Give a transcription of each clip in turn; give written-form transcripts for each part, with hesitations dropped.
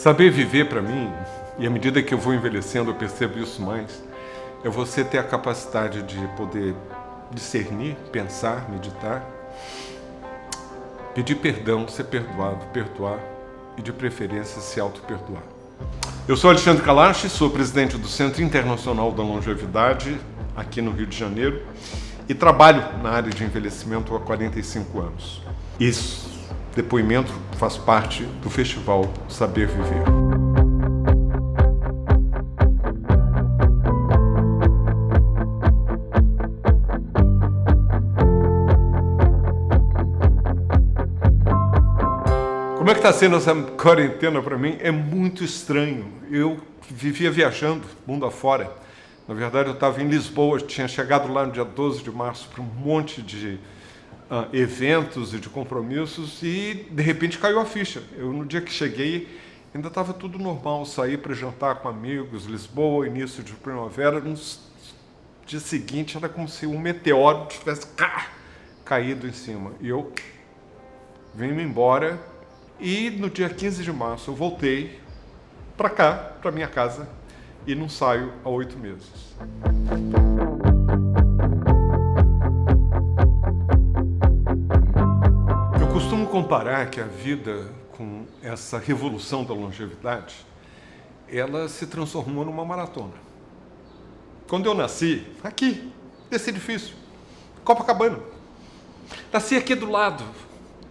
Saber viver para mim, e à medida que eu vou envelhecendo eu percebo isso mais, é você ter a capacidade de poder discernir, pensar, meditar, pedir perdão, ser perdoado, perdoar e de preferência se auto-perdoar. Eu sou Alexandre Kalash, sou presidente do Centro Internacional da Longevidade aqui no Rio de Janeiro e trabalho na área de envelhecimento há 45 anos. Esse depoimento faz parte do Festival Saber Viver. Como é que está sendo essa quarentena para mim? É muito estranho. Eu vivia viajando mundo afora. Na verdade, eu estava em Lisboa, tinha chegado lá no dia 12 de março para um monte de eventos e de compromissos e, de repente, caiu a ficha. No dia que cheguei, ainda estava tudo normal. Saí para jantar com amigos, Lisboa, início de primavera. No dia seguinte, era como se um meteoro tivesse caído em cima. E eu vim embora. E no dia 15 de março eu voltei para cá, para minha casa, e não saio há 8 meses. Eu costumo comparar que a vida com essa revolução da longevidade, ela se transformou numa maratona. Quando eu nasci, aqui, nesse edifício, Copacabana, nasci aqui do lado,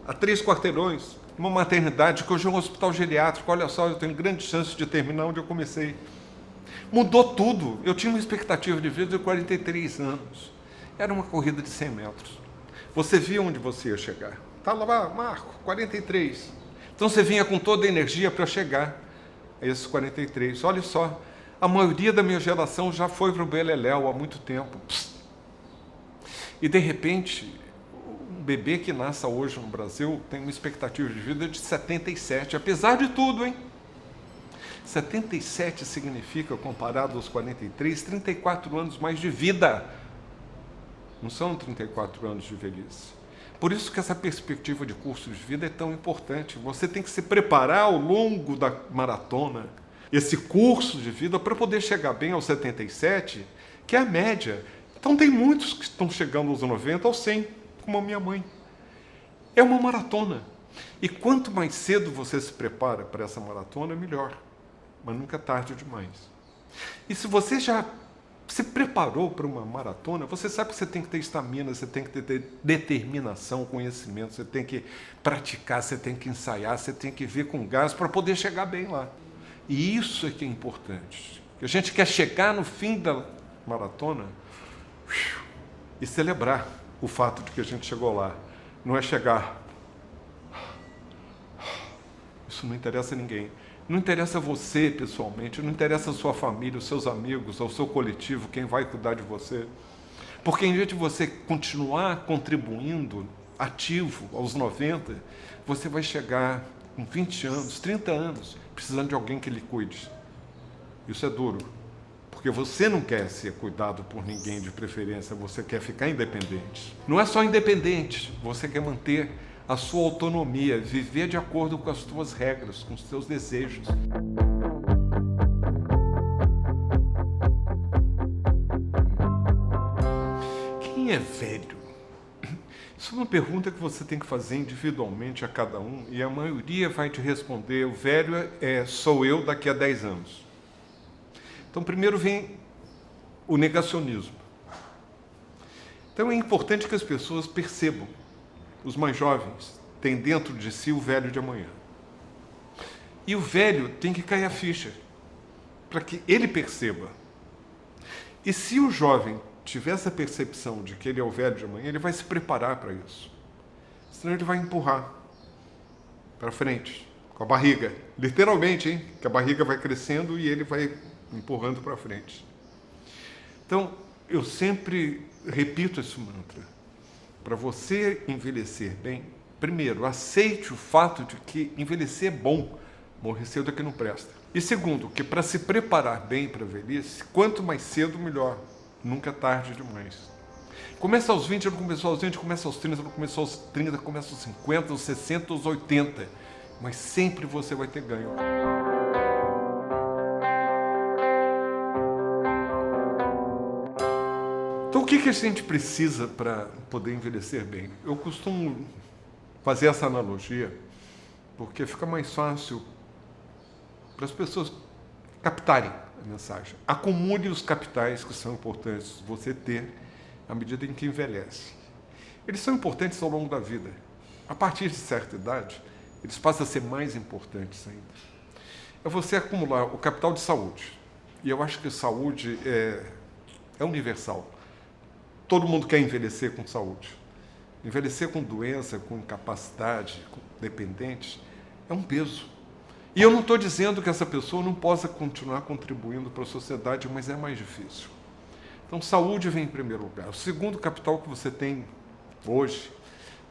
a 3 quarteirões, uma maternidade que hoje é um hospital geriátrico. Olha só, eu tenho grande chance de terminar onde eu comecei. Mudou tudo. Eu tinha uma expectativa de vida de 43 anos. Era uma corrida de 100 metros. Você via onde você ia chegar. Estava lá, Marco, 43. Então você vinha com toda a energia para chegar a esses 43. Olha só, a maioria da minha geração já foi para o Beleléu há muito tempo. E de repente, um bebê que nasce hoje no Brasil tem uma expectativa de vida de 77, apesar de tudo, hein? 77 significa, comparado aos 43, 34 anos mais de vida. Não são 34 anos de velhice. Por isso que essa perspectiva de curso de vida é tão importante. Você tem que se preparar ao longo da maratona, esse curso de vida, para poder chegar bem aos 77, que é a média. Então tem muitos que estão chegando aos 90, aos 100, como a minha mãe. É uma maratona. E quanto mais cedo você se prepara para essa maratona, melhor. Mas nunca é tarde demais. E se você já se preparou para uma maratona, você sabe que você tem que ter estamina, você tem que ter determinação, conhecimento, você tem que praticar, você tem que ensaiar, você tem que ver com gás para poder chegar bem lá. E isso é que é importante. A gente quer chegar no fim da maratona e celebrar o fato de que a gente chegou lá. Não é chegar. Isso não interessa a ninguém. Não interessa a você pessoalmente, não interessa a sua família, os seus amigos, ao seu coletivo, quem vai cuidar de você. Porque em vez de você continuar contribuindo, ativo, aos 90, você vai chegar com 20 anos, 30 anos, precisando de alguém que lhe cuide. Isso é duro. Porque você não quer ser cuidado por ninguém de preferência, você quer ficar independente. Não é só independente, você quer manter a sua autonomia, viver de acordo com as suas regras, com os seus desejos. Quem é velho? Isso é uma pergunta que você tem que fazer individualmente a cada um, e a maioria vai te responder: o velho sou eu daqui a 10 anos. Então, primeiro vem o negacionismo. Então, é importante que as pessoas percebam. Os mais jovens têm dentro de si o velho de amanhã. E o velho tem que cair a ficha, para que ele perceba. E se o jovem tiver essa percepção de que ele é o velho de amanhã, ele vai se preparar para isso. Senão ele vai empurrar para frente, com a barriga. Literalmente, hein? Que a barriga vai crescendo e ele vai empurrando para frente. Então, eu sempre repito esse mantra. Para você envelhecer bem, primeiro, aceite o fato de que envelhecer é bom, morrer cedo é que não presta. E segundo, que para se preparar bem para a velhice, quanto mais cedo, melhor. Nunca é tarde demais. Começa aos 20, não começou aos 20, começa aos 30, não começou aos 30, começa aos 50, aos 60, aos 80. Mas sempre você vai ter ganho. Então, o que a gente precisa para poder envelhecer bem? Eu costumo fazer essa analogia porque fica mais fácil para as pessoas captarem a mensagem. Acumule os capitais que são importantes você ter à medida em que envelhece. Eles são importantes ao longo da vida. A partir de certa idade, eles passam a ser mais importantes ainda. É você acumular o capital de saúde. E eu acho que saúde é universal. Todo mundo quer envelhecer com saúde. Envelhecer com doença, com incapacidade, com dependente, é um peso. E eu não estou dizendo que essa pessoa não possa continuar contribuindo para a sociedade, mas é mais difícil. Então, saúde vem em primeiro lugar. O segundo capital que você tem hoje,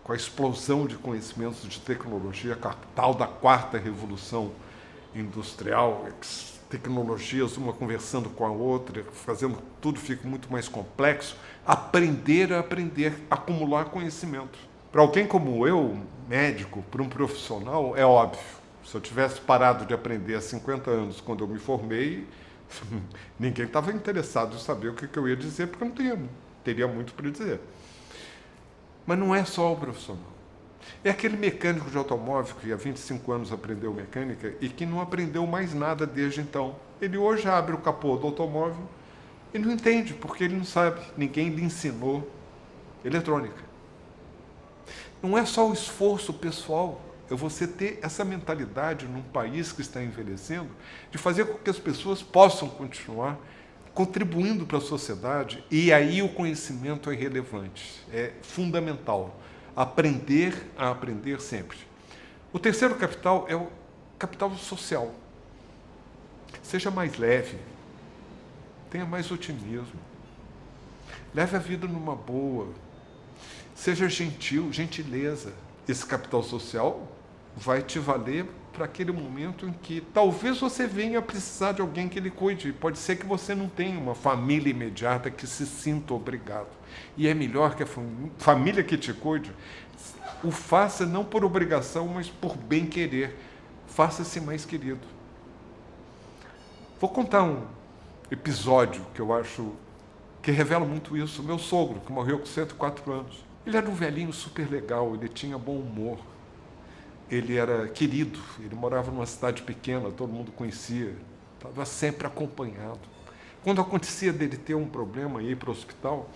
com a explosão de conhecimentos de tecnologia, capital da quarta revolução industrial, tecnologias, uma conversando com a outra, fazendo que tudo fique muito mais complexo, aprender a aprender, acumular conhecimento. Para alguém como eu, médico, para um profissional, é óbvio. Se eu tivesse parado de aprender há 50 anos, quando eu me formei, ninguém estava interessado em saber o que eu ia dizer, porque eu não teria muito para dizer. Mas não é só o profissional. É aquele mecânico de automóvel que há 25 anos aprendeu mecânica e que não aprendeu mais nada desde então. Ele hoje abre o capô do automóvel e não entende, porque ele não sabe, ninguém lhe ensinou eletrônica. Não é só o esforço pessoal, é você ter essa mentalidade num país que está envelhecendo, de fazer com que as pessoas possam continuar contribuindo para a sociedade, e aí o conhecimento é relevante, é fundamental. Aprender a aprender sempre. O terceiro capital é o capital social. Seja mais leve, tenha mais otimismo, leve a vida numa boa, seja gentil, gentileza. Esse capital social vai te valer para aquele momento em que talvez você venha a precisar de alguém que lhe cuide. Pode ser que você não tenha uma família imediata que se sinta obrigado. E é melhor que a família que te cuide o faça não por obrigação, mas por bem querer. Faça-se mais querido. Vou contar um episódio que eu acho que revela muito isso. O meu sogro, que morreu com 104 anos. Ele era um velhinho super legal, ele tinha bom humor. Ele era querido, ele morava numa cidade pequena, todo mundo conhecia, estava sempre acompanhado. Quando acontecia dele ter um problema e ir para o hospital,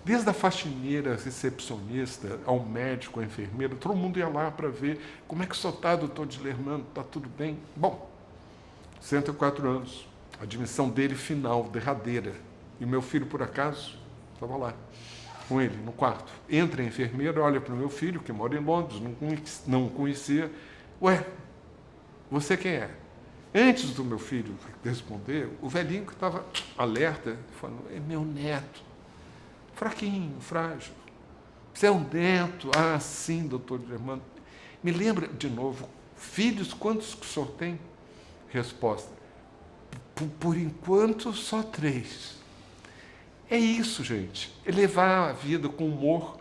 desde a faxineira, recepcionista, ao médico, à enfermeira, todo mundo ia lá para ver como é que o senhor está, doutor Dilermano, está tudo bem? Bom, 104 anos, a admissão dele final, derradeira. E meu filho, por acaso, estava lá com ele, no quarto. Entra a enfermeira, olha para o meu filho, que mora em Londres, não conhecia. Ué, você quem é? Antes do meu filho responder, o velhinho que estava alerta, falou, é meu neto. Fraquinho, frágil. Você é um neto? Ah, sim, doutor Germano. Me lembra, de novo, filhos, quantos que o senhor tem? Resposta, por enquanto, só 3. É isso, gente. É levar a vida com humor.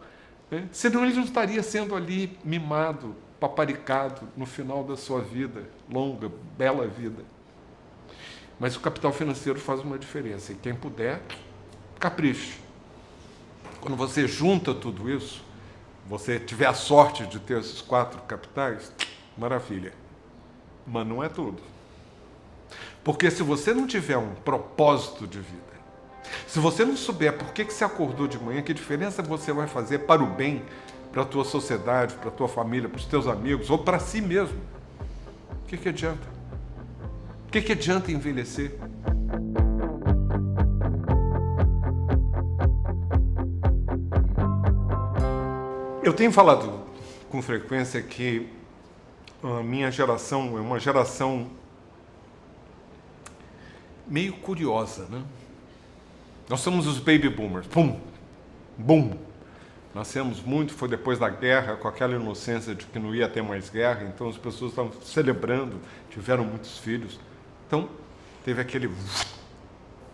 Né? Senão ele não estaria sendo ali mimado, paparicado no final da sua vida, longa, bela vida. Mas o capital financeiro faz uma diferença. E quem puder, capriche. Quando você junta tudo isso, você tiver a sorte de ter esses 4 capitais, maravilha. Mas não é tudo. Porque se você não tiver um propósito de vida, se você não souber por que você acordou de manhã, que diferença você vai fazer para o bem, para a tua sociedade, para a tua família, para os teus amigos, ou para si mesmo, o que adianta? O que adianta envelhecer? Eu tenho falado com frequência que a minha geração é uma geração meio curiosa, né? Nós somos os baby boomers. Pum! Bum! Nascemos muito, foi depois da guerra, com aquela inocência de que não ia ter mais guerra, então as pessoas estavam celebrando, tiveram muitos filhos. Então, teve aquele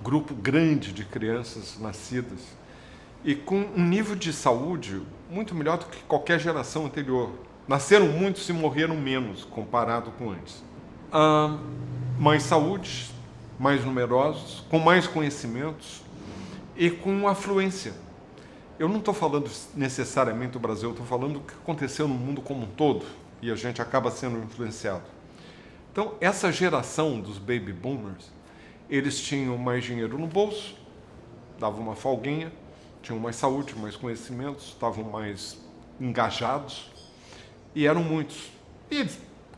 grupo grande de crianças nascidas e com um nível de saúde muito melhor do que qualquer geração anterior. Nasceram muitos e morreram menos, comparado com antes. Mais saúde, mais numerosos, com mais conhecimentos, e com afluência. Eu não estou falando necessariamente do Brasil, eu estou falando do que aconteceu no mundo como um todo, e a gente acaba sendo influenciado. Então, essa geração dos baby boomers, eles tinham mais dinheiro no bolso, davam uma folguinha, tinham mais saúde, mais conhecimentos, estavam mais engajados, e eram muitos. E,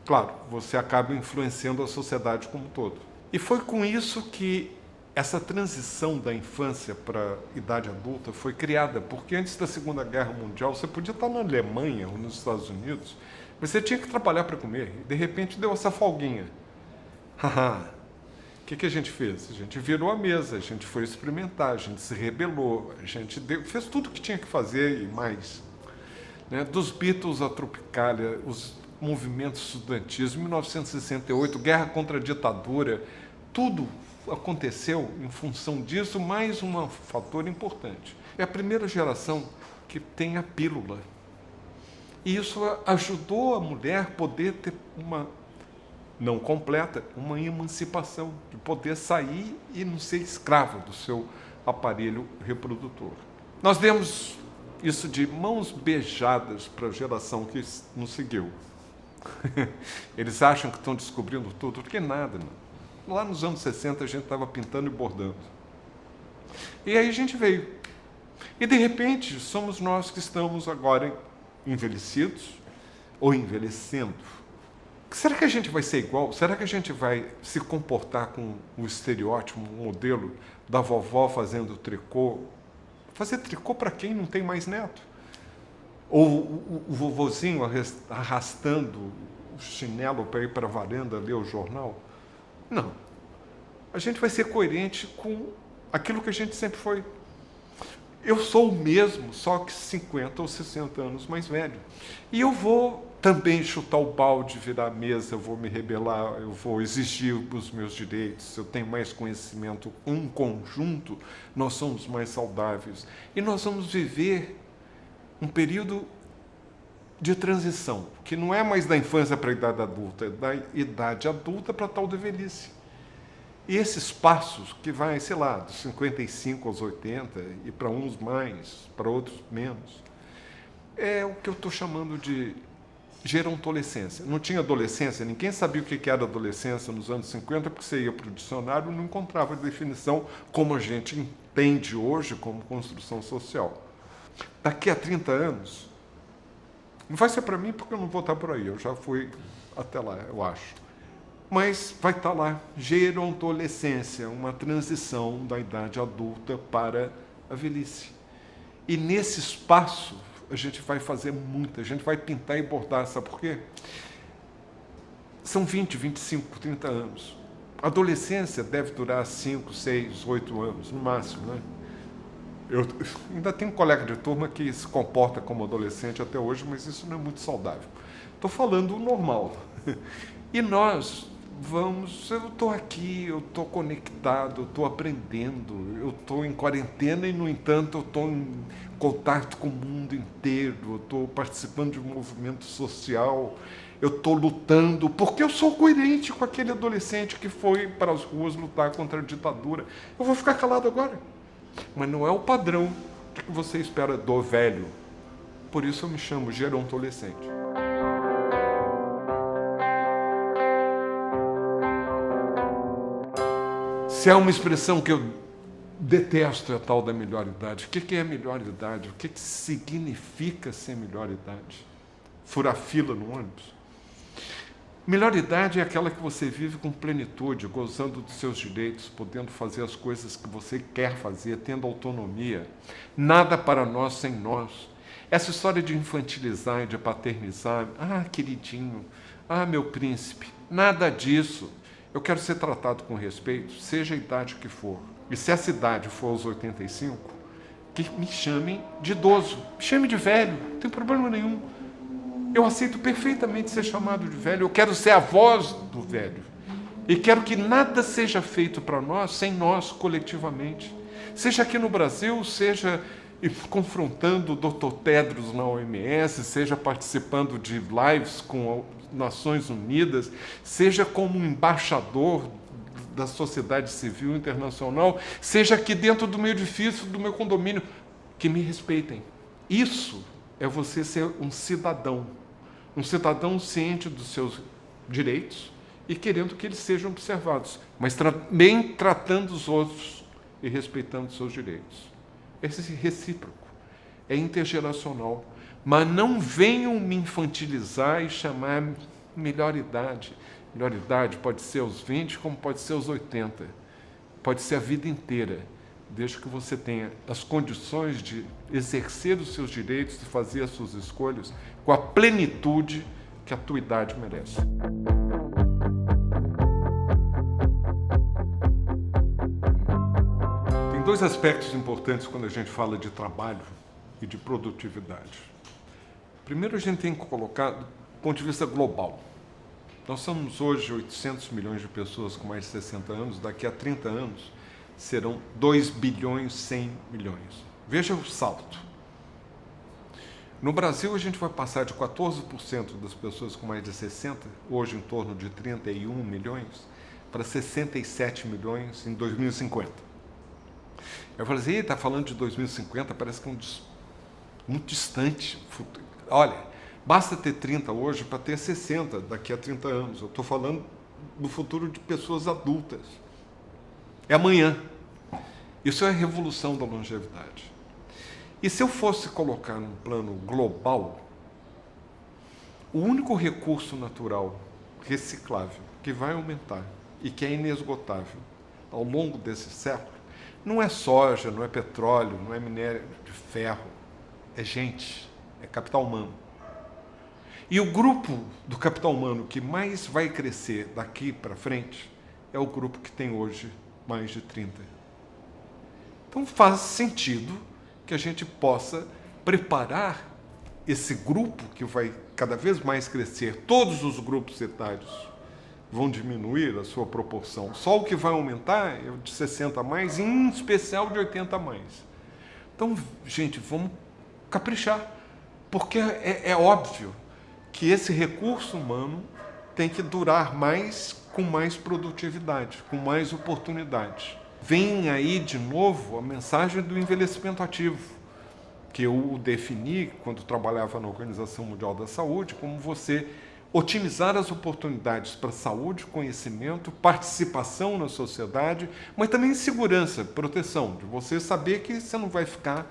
claro, você acaba influenciando a sociedade como um todo. E foi com isso que essa transição da infância para a idade adulta foi criada, porque antes da Segunda Guerra Mundial, você podia estar na Alemanha ou nos Estados Unidos, mas você tinha que trabalhar para comer, e de repente deu essa folguinha. Haha, o que a gente fez? A gente virou a mesa, a gente foi experimentar, a gente se rebelou, a gente fez tudo o que tinha que fazer e mais. Né? Dos Beatles à Tropicália, os movimentos estudantis, 1968, guerra contra a ditadura, tudo aconteceu em função disso, mais um fator importante. É a primeira geração que tem a pílula. E isso ajudou a mulher a poder ter uma, não completa, uma emancipação, de poder sair e não ser escrava do seu aparelho reprodutor. Nós demos isso de mãos beijadas para a geração que nos seguiu. Eles acham que estão descobrindo tudo, porque nada, não. Lá nos anos 60 a gente estava pintando e bordando. E aí a gente veio. E de repente somos nós que estamos agora envelhecidos ou envelhecendo. Será que a gente vai ser igual? Será que a gente vai se comportar com o estereótipo, o modelo da vovó fazendo tricô? Fazer tricô para quem não tem mais neto? Ou o vovozinho arrastando o chinelo para ir para a varanda ler o jornal? Não. A gente vai ser coerente com aquilo que a gente sempre foi. Eu sou o mesmo, só que 50 ou 60 anos mais velho. E eu vou também chutar o balde, virar a mesa, eu vou me rebelar, eu vou exigir os meus direitos, eu tenho mais conhecimento. Um conjunto, nós somos mais saudáveis. E nós vamos viver um período de transição, que não é mais da infância para a idade adulta, é da idade adulta para a tal da velhice. E esses passos, que vai, sei lá, dos 55 aos 80, e para uns mais, para outros menos, é o que eu estou chamando de gerontolescência. Não tinha adolescência, ninguém sabia o que era adolescência nos anos 50, porque você ia para o dicionário e não encontrava a definição como a gente entende hoje como construção social. Daqui a 30 anos, não vai ser para mim porque eu não vou estar por aí, eu já fui até lá, eu acho. Mas vai estar lá, gerontolescência, uma transição da idade adulta para a velhice. E nesse espaço, a gente vai fazer muita, a gente vai pintar e bordar, sabe por quê? São 20, 25, 30 anos. A adolescência deve durar 5, 6, 8 anos, no máximo, né? Eu ainda tenho um colega de turma que se comporta como adolescente até hoje, mas isso não é muito saudável. Estou falando o normal. E nós eu estou aqui, eu estou conectado, eu estou aprendendo, eu estou em quarentena e, no entanto, eu estou em contato com o mundo inteiro, eu estou participando de um movimento social, eu estou lutando, porque eu sou coerente com aquele adolescente que foi para as ruas lutar contra a ditadura. Eu vou ficar calado agora. Mas não é o padrão que você espera do velho. Por isso eu me chamo gerontolescente. Se há uma expressão que eu detesto, é a tal da melhor idade. O que é a melhor idade? O que significa ser melhor idade? Furar fila no ônibus? Melhor idade é aquela que você vive com plenitude, gozando dos seus direitos, podendo fazer as coisas que você quer fazer, tendo autonomia. Nada para nós sem nós. Essa história de infantilizar e de paternizar, queridinho, meu príncipe, nada disso. Eu quero ser tratado com respeito, seja a idade que for. E se essa idade for aos 85, que me chamem de idoso, me chame de velho, não tem problema nenhum. Eu aceito perfeitamente ser chamado de velho, eu quero ser a voz do velho. E quero que nada seja feito para nós sem nós coletivamente. Seja aqui no Brasil, seja confrontando o Dr. Tedros na OMS, seja participando de lives com Nações Unidas, seja como um embaixador da sociedade civil internacional, seja aqui dentro do meu edifício, do meu condomínio, que me respeitem. Isso é você ser um cidadão ciente dos seus direitos e querendo que eles sejam observados, mas também tratando os outros e respeitando os seus direitos. Esse é recíproco, é intergeracional. Mas não venham me infantilizar e chamar melhor idade. Melhor idade pode ser aos 20, como pode ser aos 80. Pode ser a vida inteira, desde que você tenha as condições de exercer os seus direitos, de fazer as suas escolhas com a plenitude que a tua idade merece. Tem dois aspectos importantes quando a gente fala de trabalho e de produtividade. Primeiro, a gente tem que colocar do ponto de vista global. Nós somos hoje 800 milhões de pessoas com mais de 60 anos, daqui a 30 anos serão 2 bilhões 100 milhões. Veja o salto. No Brasil, a gente vai passar de 14% das pessoas com mais de 60, hoje em torno de 31 milhões, para 67 milhões em 2050. Eu falei assim, está falando de 2050, parece que é muito distante futuro. Olha, basta ter 30 hoje para ter 60 daqui a 30 anos. Eu estou falando do futuro de pessoas adultas. É amanhã. Isso é a revolução da longevidade. E se eu fosse colocar num plano global, o único recurso natural reciclável que vai aumentar e que é inesgotável ao longo desse século não é soja, não é petróleo, não é minério de ferro, é gente, é capital humano. E o grupo do capital humano que mais vai crescer daqui para frente é o grupo que tem hoje mais de 30. Então faz sentido que a gente possa preparar esse grupo que vai cada vez mais crescer. Todos os grupos etários vão diminuir a sua proporção. Só o que vai aumentar é o de 60 a mais, em especial de 80 a mais. Então, gente, vamos caprichar, porque é óbvio que esse recurso humano tem que durar mais, com mais produtividade, com mais oportunidade. Vem aí de novo a mensagem do envelhecimento ativo, que eu defini quando trabalhava na Organização Mundial da Saúde, como você otimizar as oportunidades para saúde, conhecimento, participação na sociedade, mas também segurança, proteção, de você saber que você não vai ficar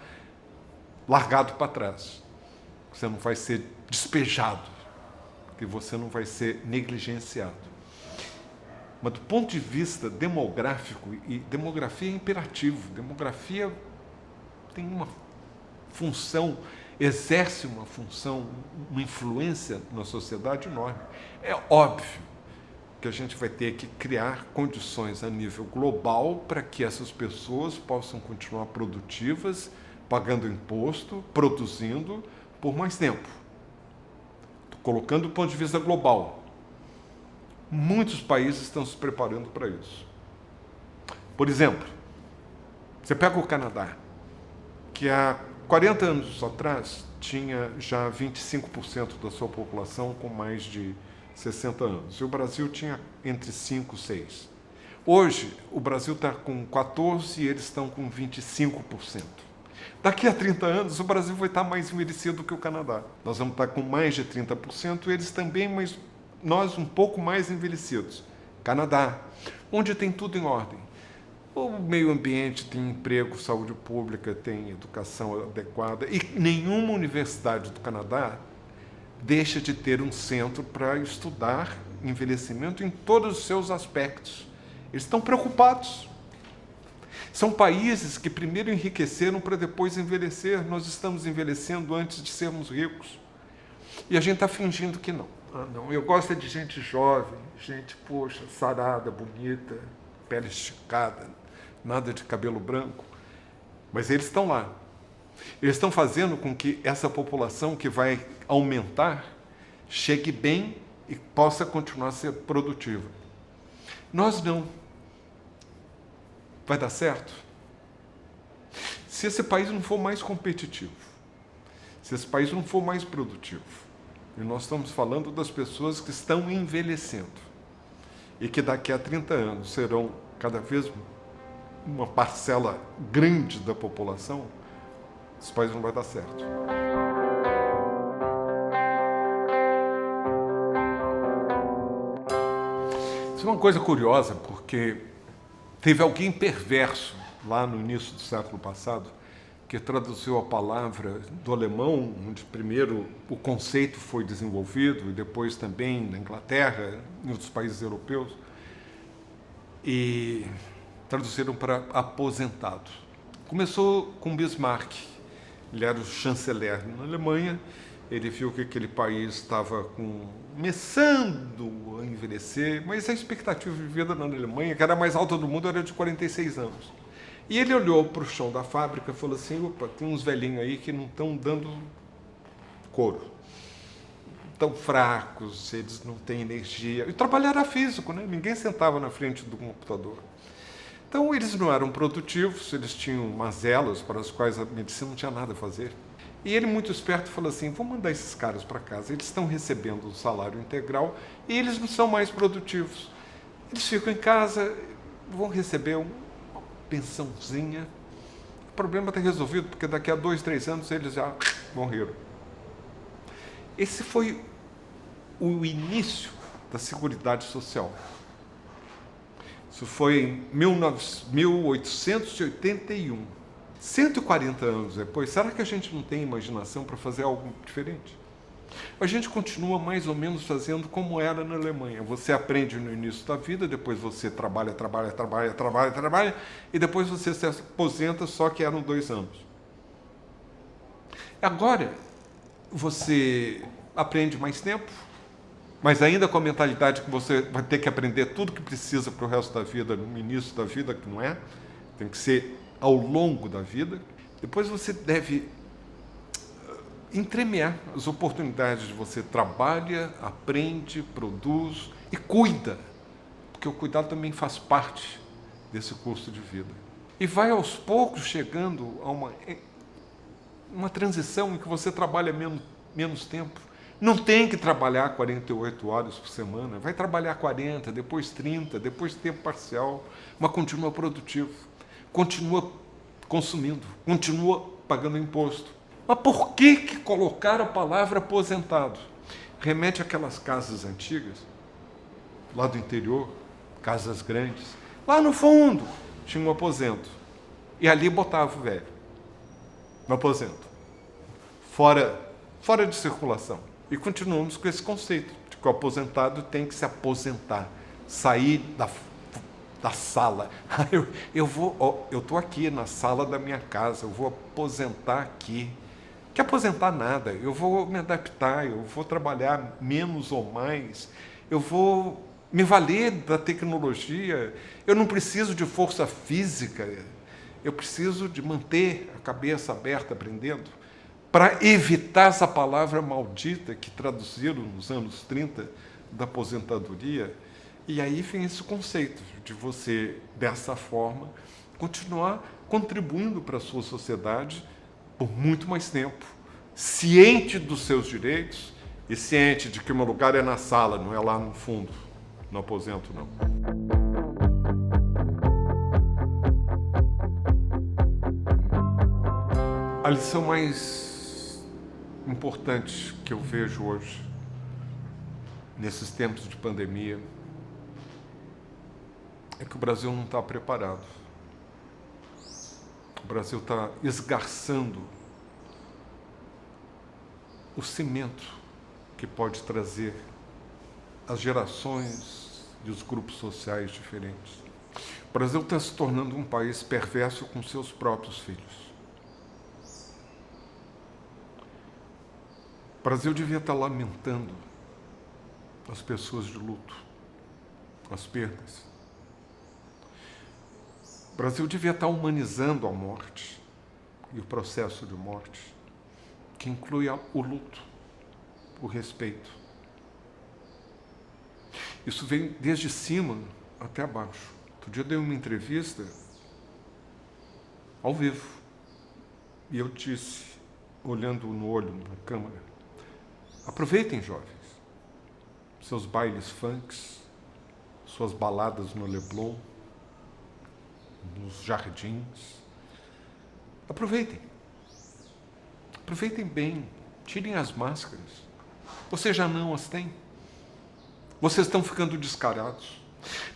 largado para trás, você não vai ser despejado, que você não vai ser negligenciado. Mas do ponto de vista demográfico, e demografia é imperativo, demografia tem uma função, exerce uma função, uma influência na sociedade enorme. É óbvio que a gente vai ter que criar condições a nível global para que essas pessoas possam continuar produtivas, pagando imposto, produzindo por mais tempo. Estou colocando do ponto de vista global. Muitos países estão se preparando para isso. Por exemplo, você pega o Canadá, que há 40 anos atrás tinha já 25% da sua população com mais de 60 anos. E o Brasil tinha entre 5 e 6. Hoje, o Brasil está com 14% e eles estão com 25%. Daqui a 30 anos, o Brasil vai estar mais envelhecido que o Canadá. Nós vamos estar com mais de 30%, eles também, mas nós um pouco mais envelhecidos. Canadá, onde tem tudo em ordem. O meio ambiente tem emprego, saúde pública, tem educação adequada. E nenhuma universidade do Canadá deixa de ter um centro para estudar envelhecimento em todos os seus aspectos. Eles estão preocupados. São países que primeiro enriqueceram para depois envelhecer. Nós estamos envelhecendo antes de sermos ricos. E a gente está fingindo que não. Ah, não, eu gosto de gente jovem, gente, poxa, sarada, bonita, pele esticada, nada de cabelo branco. Mas eles estão lá. Eles estão fazendo com que essa população que vai aumentar chegue bem e possa continuar a ser produtiva. Nós não. Vai dar certo? Se esse país não for mais competitivo, se esse país não for mais produtivo, e nós estamos falando das pessoas que estão envelhecendo e que daqui a 30 anos serão cada vez uma parcela grande da população, esse país não vai dar certo. Isso é uma coisa curiosa, porque teve alguém perverso lá no início do século passado que traduziu a palavra do alemão, onde primeiro o conceito foi desenvolvido e depois também na Inglaterra, em outros países europeus, e traduziram para aposentado. Começou com Bismarck, ele era o chanceler na Alemanha, ele viu que aquele país estava começando a envelhecer, mas a expectativa de vida na Alemanha, que era a mais alta do mundo, era de 46 anos. E ele olhou para o chão da fábrica e falou assim, opa, tem uns velhinhos aí que não estão dando couro. Estão fracos, eles não têm energia. E trabalhar era físico, né? Ninguém sentava na frente do computador. Então, eles não eram produtivos, eles tinham mazelas para as quais a medicina não tinha nada a fazer. E ele, muito esperto, falou assim, vou mandar esses caras para casa, eles estão recebendo um salário integral e eles não são mais produtivos. Eles ficam em casa, vão receber uma pensãozinha, o problema está resolvido, porque daqui a 2, 3 anos eles já morreram. Esse foi o início da Seguridade Social. Isso foi em 1881. 140 anos depois, será que a gente não tem imaginação para fazer algo diferente? A gente continua mais ou menos fazendo como era na Alemanha. Você aprende no início da vida, depois você trabalha, e depois você se aposenta, só que eram 2 anos. Agora, você aprende mais tempo, mas ainda com a mentalidade que você vai ter que aprender tudo que precisa para o resto da vida, no início da vida, que não é, tem que ser ao longo da vida. Depois você deve entremear as oportunidades de você trabalha, aprende, produz e cuida, porque o cuidado também faz parte desse curso de vida. E vai aos poucos chegando a uma transição em que você trabalha menos tempo. Não tem que trabalhar 48 horas por semana, vai trabalhar 40, depois 30, depois tempo parcial, mas continua produtivo, continua consumindo, continua pagando imposto. Mas por que colocar a palavra aposentado? Remete àquelas casas antigas, lá do interior, casas grandes. Lá no fundo tinha um aposento. E ali botava o velho, no aposento, fora de circulação. E continuamos com esse conceito de que o aposentado tem que se aposentar, sair da sala. Eu estou aqui na sala da minha casa, eu vou aposentar aqui. Que aposentar nada, eu vou me adaptar, eu vou trabalhar menos ou mais, eu vou me valer da tecnologia, eu não preciso de força física, eu preciso de manter a cabeça aberta aprendendo, para evitar essa palavra maldita que traduziram nos anos 30 da aposentadoria. E aí vem esse conceito de você, dessa forma, continuar contribuindo para a sua sociedade por muito mais tempo, ciente dos seus direitos e ciente de que o meu lugar é na sala, não é lá no fundo, no aposento, não. A lição mais importante que eu vejo hoje, nesses tempos de pandemia, é que o Brasil não está preparado. O Brasil está esgarçando o cimento que pode trazer as gerações e os grupos sociais diferentes. O Brasil está se tornando um país perverso com seus próprios filhos. O Brasil devia estar lamentando as pessoas de luto, as perdas. O Brasil devia estar humanizando a morte e o processo de morte, que inclui o luto, o respeito. Isso vem desde cima até baixo. Outro dia eu dei uma entrevista ao vivo e eu disse, olhando no olho na câmera, aproveitem, jovens, seus bailes funks, suas baladas no Leblon, nos jardins. Aproveitem. Aproveitem bem. Tirem as máscaras. Vocês já não as têm. Vocês estão ficando descarados.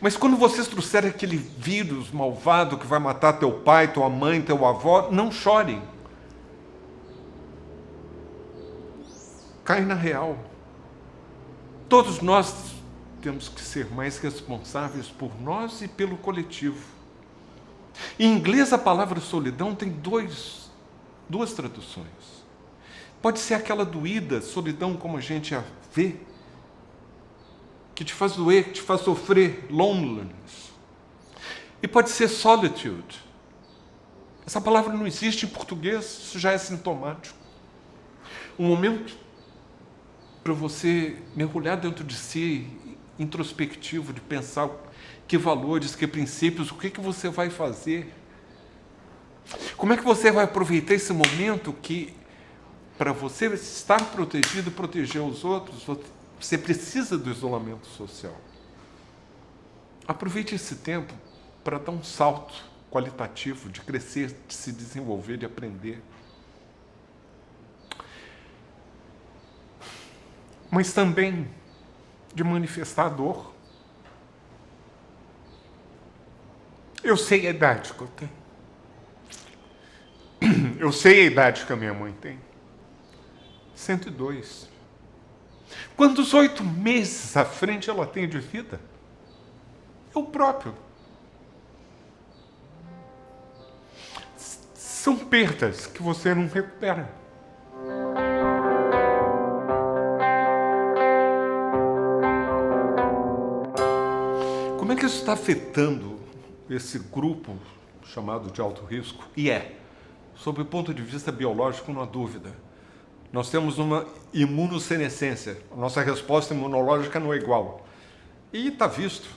Mas quando vocês trouxerem aquele vírus malvado que vai matar teu pai, tua mãe, teu avó, não chorem. Cai na real. Todos nós temos que ser mais responsáveis por nós e pelo coletivo. Em inglês, a palavra solidão tem duas traduções. Pode ser aquela doída, solidão como a gente a vê, que te faz doer, que te faz sofrer, loneliness. E pode ser solitude. Essa palavra não existe em português, isso já é sintomático. Um momento para você mergulhar dentro de si, introspectivo, de pensar que valores, que princípios, o que você vai fazer. Como é que você vai aproveitar esse momento que, para você estar protegido e proteger os outros, você precisa do isolamento social. Aproveite esse tempo para dar um salto qualitativo, de crescer, de se desenvolver, de aprender. Mas também de manifestar a dor. Eu sei a idade que eu tenho. Eu sei a idade que a minha mãe tem. 102. Quantos 8 meses à frente ela tem de vida? Eu próprio. São perdas que você não recupera. Como é que isso está afetando esse grupo chamado de alto risco? E sob o ponto de vista biológico, não há dúvida. Nós temos uma imunossenescência. A nossa resposta imunológica não é igual. E está visto,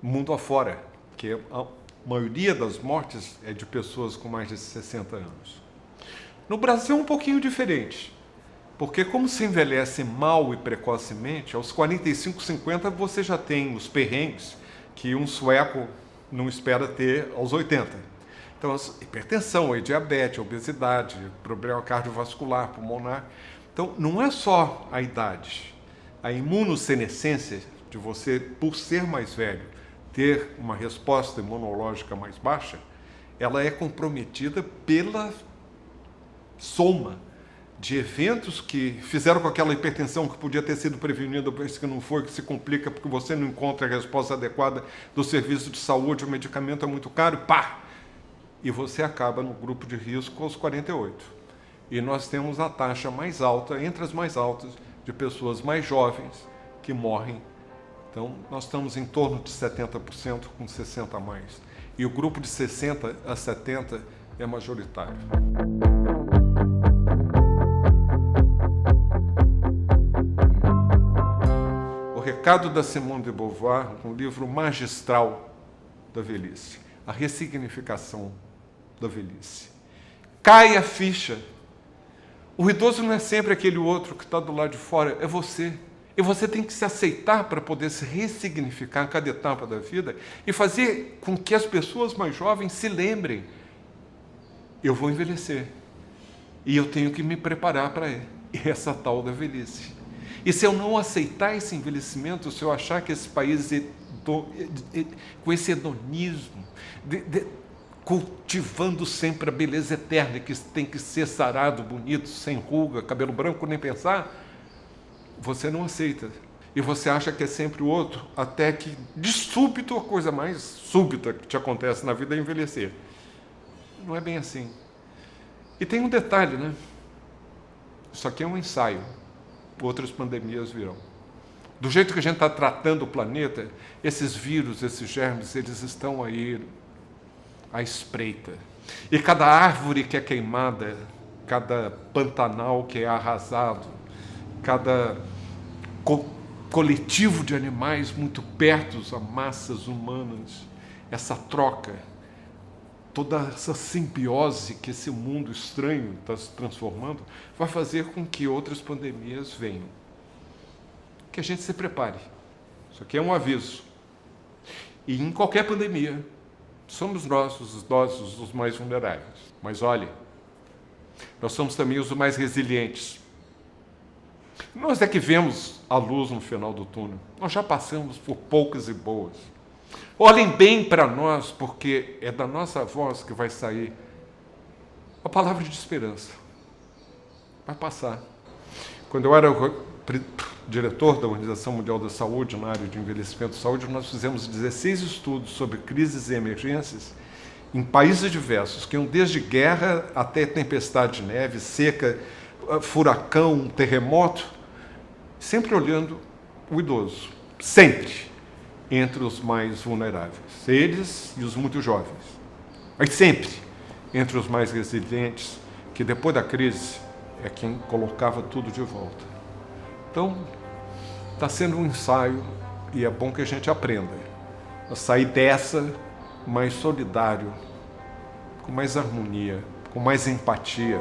mundo afora, que a maioria das mortes é de pessoas com mais de 60 anos. No Brasil é um pouquinho diferente, porque como se envelhece mal e precocemente, aos 45, 50 você já tem os perrengues que um sueco não espera ter aos 80. Então, hipertensão, diabetes, obesidade, problema cardiovascular, pulmonar. Então, não é só a idade. A imunossenescência de você, por ser mais velho, ter uma resposta imunológica mais baixa, ela é comprometida pela soma de eventos que fizeram com aquela hipertensão que podia ter sido prevenida, mas que não foi, que se complica porque você não encontra a resposta adequada do serviço de saúde, o medicamento é muito caro, pá! E você acaba no grupo de risco aos 48. E nós temos a taxa mais alta, entre as mais altas, de pessoas mais jovens que morrem. Então, nós estamos em torno de 70% com 60 a mais. E o grupo de 60 a 70 é majoritário. O recado da Simone de Beauvoir, um livro magistral da velhice, a ressignificação da velhice. Cai a ficha. O idoso não é sempre aquele outro que está do lado de fora, é você. E você tem que se aceitar para poder se ressignificar cada etapa da vida e fazer com que as pessoas mais jovens se lembrem: eu vou envelhecer e eu tenho que me preparar para essa tal da velhice. E se eu não aceitar esse envelhecimento, se eu achar que esse país com esse hedonismo, cultivando sempre a beleza eterna, que tem que ser sarado, bonito, sem ruga, cabelo branco, nem pensar, você não aceita. E você acha que é sempre o outro, até que, de súbito, a coisa mais súbita que te acontece na vida é envelhecer. Não é bem assim. E tem um detalhe, né? Isso aqui é um ensaio. Outras pandemias virão. Do jeito que a gente está tratando o planeta, esses vírus, esses germes, eles estão aí à espreita. E cada árvore que é queimada, cada pantanal que é arrasado, cada coletivo de animais muito perto a massas humanas, essa troca, toda essa simbiose que esse mundo estranho está se transformando, vai fazer com que outras pandemias venham. Que a gente se prepare. Isso aqui é um aviso. E em qualquer pandemia, Somos nós, os idosos, os mais vulneráveis. Mas olhe, nós somos também os mais resilientes. Nós é que vemos a luz no final do túnel. Nós já passamos por poucas e boas. Olhem bem para nós, porque é da nossa voz que vai sair a palavra de esperança. Vai passar. Quando eu era diretor da Organização Mundial da Saúde, na área de envelhecimento e saúde, nós fizemos 16 estudos sobre crises e emergências em países diversos, que iam desde guerra até tempestade de neve, seca, furacão, terremoto, sempre olhando o idoso, sempre entre os mais vulneráveis, eles e os muito jovens, mas sempre entre os mais resilientes, que depois da crise é quem colocava tudo de volta. Então, está sendo um ensaio e é bom que a gente aprenda a sair dessa mais solidário, com mais harmonia, com mais empatia.